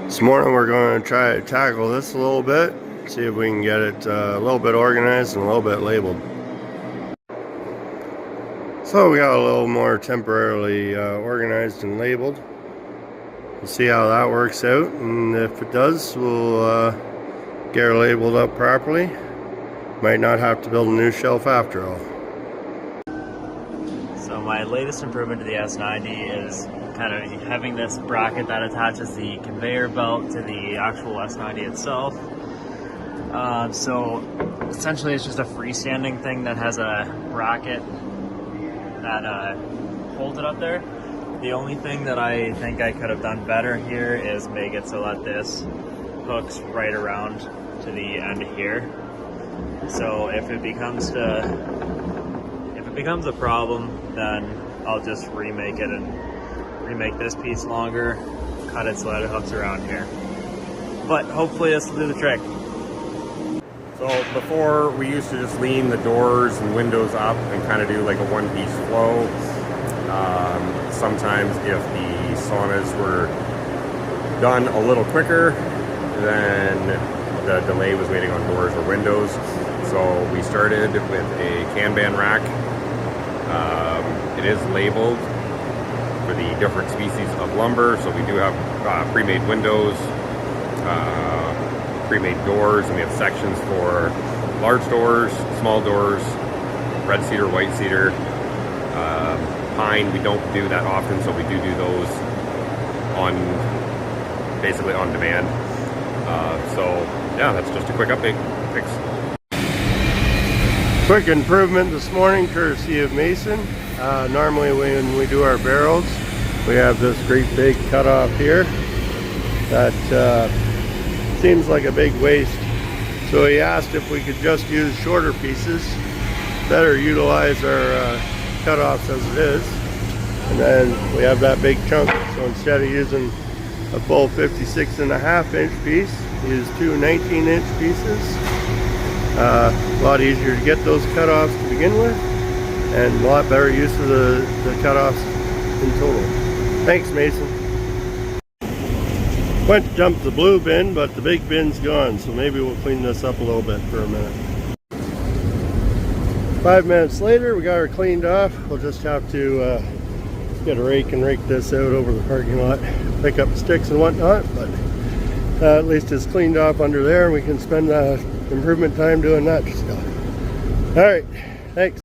This morning we're going to try to tackle this a little bit, see if we can get it a little bit organized and a little bit labeled. So we got a little more temporarily organized and labeled. We'll see how that works out, and if it does, we'll get her labeled up properly. Might not have to build a new shelf after all. So my latest improvement to the S90 is kind of having this bracket that attaches the conveyor belt to the actual S90 itself. So essentially it's just a freestanding thing that has a bracket that holds it up there. The only thing that I think I could have done better here is make it so that this hooks right around to the end here. So if it becomes a problem, then I'll just remake it and remake this piece longer, cut it so that it hooks around here. But hopefully this will do the trick. So before, we used to just lean the doors and windows up and kind of do like a one-piece flow. Sometimes if the saunas were done a little quicker, then the delay was waiting on doors or windows. So we started with a Kanban rack. It is labeled for the different species of lumber. So we do have pre-made windows, pre-made doors, and we have sections for large doors, small doors, red cedar, white cedar, pine. We don't do that often, so we do those basically on demand. So yeah, that's just a quick update. Thanks. Quick improvement this morning, courtesy of Mason. Normally when we do our barrels, we have this great big cutoff here that seems like a big waste. So he asked if we could just use shorter pieces, better utilize our cutoffs as it is. And then we have that big chunk. So instead of using a full 56.5-inch piece, use two 19-inch pieces. A lot easier to get those cutoffs to begin with, and a lot better use of the cutoffs in total. Thanks, Mason. Went to dump the blue bin, but the big bin's gone, so maybe we'll clean this up a little bit for a minute. 5 minutes later, we got her cleaned off. We'll just have to get a rake and rake this out over the parking lot, pick up sticks and whatnot, but at least it's cleaned off under there, and we can spend improvement time doing that stuff. All right, thanks.